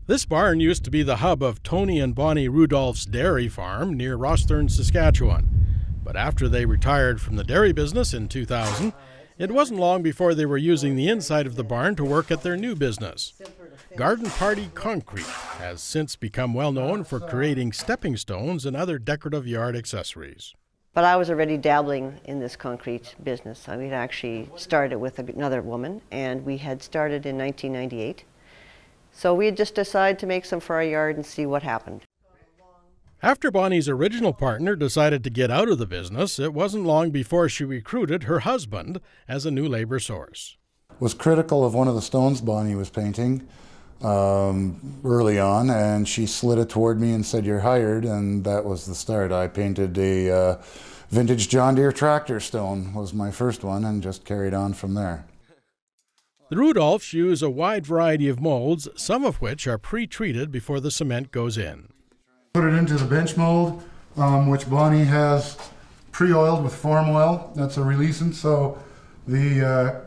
This barn used to be the hub of Tony and Bonnie Rudolph's dairy farm near Rosthern, Saskatchewan. But after they retired from the dairy business in 2000, it wasn't long before they were using the inside of the barn to work at their new business. Garden Party Concrete has since become well known for creating stepping stones and other decorative yard accessories. But I was already dabbling in this concrete business. I mean, actually started with another woman, and we had started in 1998. So we had just decided to make some for our yard and see what happened. After Bonnie's original partner decided to get out of the business, it wasn't long before she recruited her husband as a new labor source. Was critical of one of the stones Bonnie was painting early on, and she slid it toward me and said, "You're hired," and that was the start. I painted a vintage John Deere tractor stone, was my first one, and just carried on from there. The Rudolphs use a wide variety of molds, some of which are pre-treated before the cement goes in. Put it into the bench mold, which Bonnie has pre-oiled with form oil. That's a releasant, so the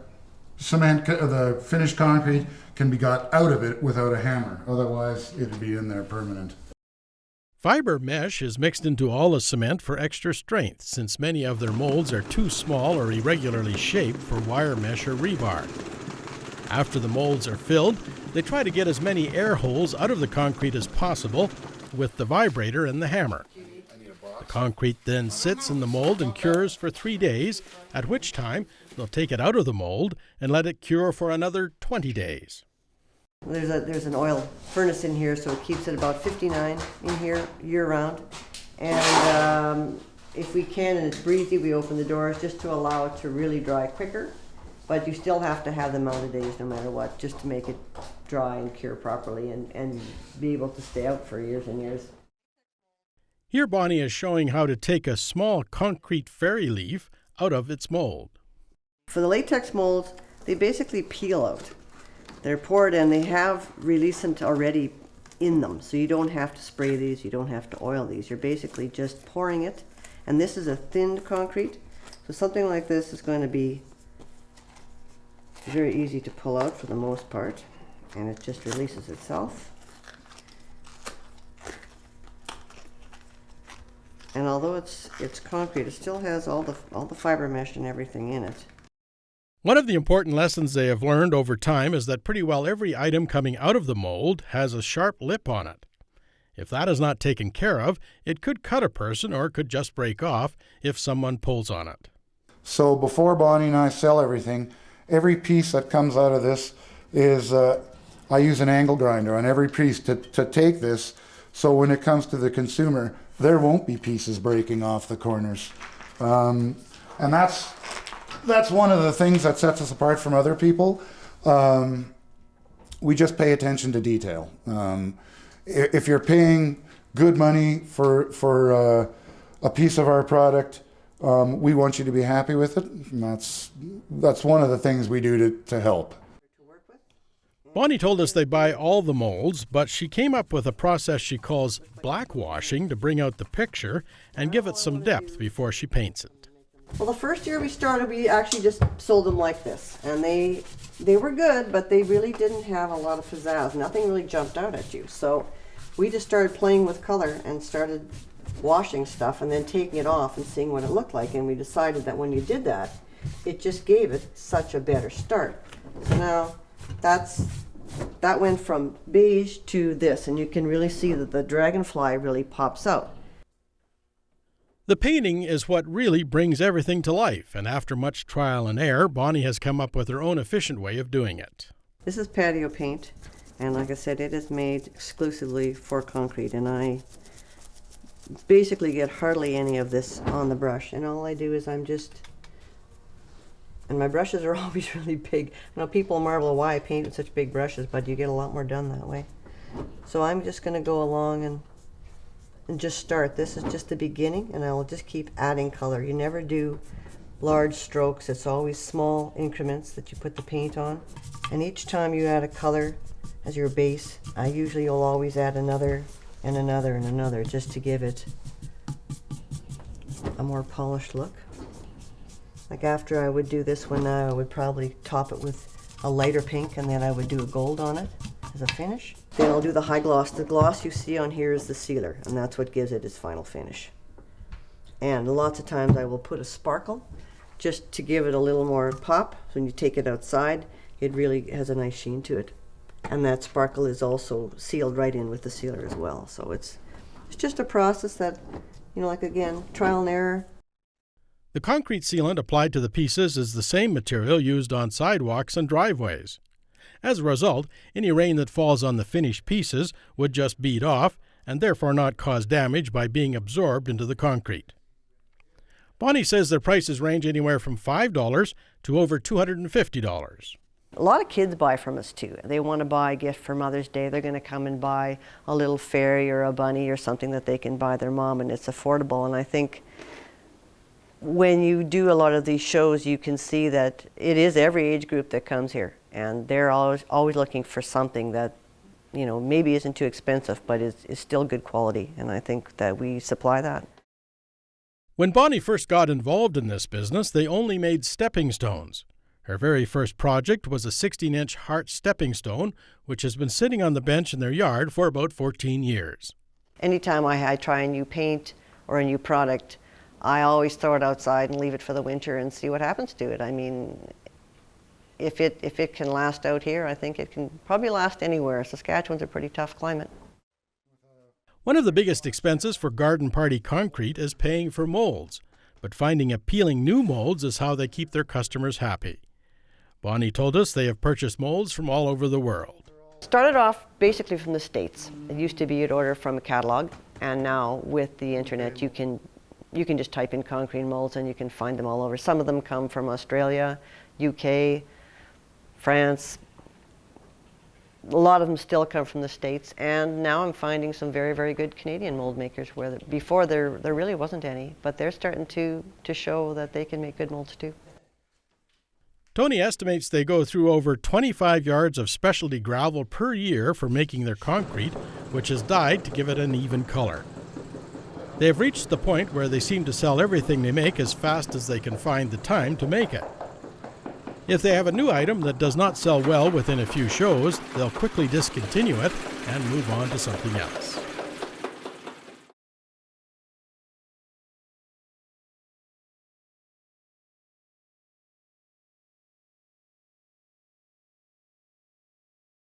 cement, the finished concrete, can be got out of it without a hammer. Otherwise, it'd be in there permanent. Fiber mesh is mixed into all the cement for extra strength, since many of their molds are too small or irregularly shaped for wire mesh or rebar. After the molds are filled, they try to get as many air holes out of the concrete as possible with the vibrator and the hammer. The concrete then sits in the mold and cures for 3 days, at which time they'll take it out of the mold and let it cure for another 20 days. There's an oil furnace in here, so it keeps it about 59 in here year-round. And if we can, and it's breezy, we open the doors just to allow it to really dry quicker. But you still have to have the amount of days no matter what, just to make it dry and cure properly and be able to stay out for years and years. Here Bonnie is showing how to take a small concrete fairy leaf out of its mold. For the latex molds, they basically peel out. They're poured and they have releasant already in them, so you don't have to spray these, you don't have to oil these. You're basically just pouring it, and this is a thinned concrete, so something like this is going to be very easy to pull out for the most part, and it just releases itself. And although it's concrete, it still has all the fiber mesh and everything in it. One of the important lessons they have learned over time is that pretty well every item coming out of the mold has a sharp lip on it. If that is not taken care of, it could cut a person or could just break off if someone pulls on it. So before Bonnie and I sell everything, every piece that comes out of this is, I use an angle grinder on every piece to take this, so when it comes to the consumer, there won't be pieces breaking off the corners. And that's one of the things that sets us apart from other people. We just pay attention to detail. If you're paying good money for a piece of our product, we want you to be happy with it. And that's one of the things we do to help. Bonnie told us they buy all the molds, but she came up with a process she calls blackwashing to bring out the picture and give it some depth before she paints it. Well, the first year we started, we actually just sold them like this, and they were good, but they really didn't have a lot of pizzazz. Nothing really jumped out at you. So we just started playing with color and started washing stuff and then taking it off and seeing what it looked like, and we decided that when you did that, it just gave it such a better start. So now that went from beige to this, and you can really see that the dragonfly really pops out. The painting is what really brings everything to life, and after much trial and error, Bonnie has come up with her own efficient way of doing it. This is Patio Paint, and like I said, it is made exclusively for concrete, and I basically get hardly any of this on the brush, and all I do is and my brushes are always really big. I know people marvel why I paint with such big brushes, but you get a lot more done that way. So I'm just going to go along and just start. This is just the beginning, and I will just keep adding color. You never do large strokes. It's always small increments that you put the paint on. And each time you add a color as your base, I usually will always add another and another and another just to give it a more polished look. Like after I would do this one, I would probably top it with a lighter pink, and then I would do a gold on it. as a finish. Then I'll do the high gloss. The gloss you see on here is the sealer, and that's what gives it its final finish. And lots of times I will put a sparkle just to give it a little more pop. So when you take it outside, it really has a nice sheen to it. And that sparkle is also sealed right in with the sealer as well. So it's just a process that, you know, like again, trial and error. The concrete sealant applied to the pieces is the same material used on sidewalks and driveways. As a result, any rain that falls on the finished pieces would just bead off and therefore not cause damage by being absorbed into the concrete. Bonnie says their prices range anywhere from $5 to over $250. A lot of kids buy from us too. They want to buy a gift for Mother's Day. They're going to come and buy a little fairy or a bunny or something that they can buy their mom, and it's affordable. And I think when you do a lot of these shows, you can see that it is every age group that comes here, and they're always looking for something that, you know, maybe isn't too expensive, but is still good quality. And I think that we supply that. When Bonnie first got involved in this business, they only made stepping stones. Her very first project was a 16-inch heart stepping stone, which has been sitting on the bench in their yard for about 14 years. Anytime I try a new paint or a new product, I always throw it outside and leave it for the winter and see what happens to it. I mean, if it can last out here, I think it can probably last anywhere. Saskatchewan's a pretty tough climate. One of the biggest expenses for garden party concrete is paying for molds, but finding appealing new molds is how they keep their customers happy. Bonnie told us they have purchased molds from all over the world. Started off basically from the States. It used to be you'd order from a catalog, and now with the internet you can just type in concrete molds and you can find them all over. Some of them come from Australia, UK, France. A lot of them still come from the States, and now I'm finding some very, very good Canadian mold makers where before there really wasn't any, but they're starting to show that they can make good molds too. Tony estimates they go through over 25 yards of specialty gravel per year for making their concrete, which is dyed to give it an even color. They have reached the point where they seem to sell everything they make as fast as they can find the time to make it. If they have a new item that does not sell well within a few shows, they'll quickly discontinue it and move on to something else.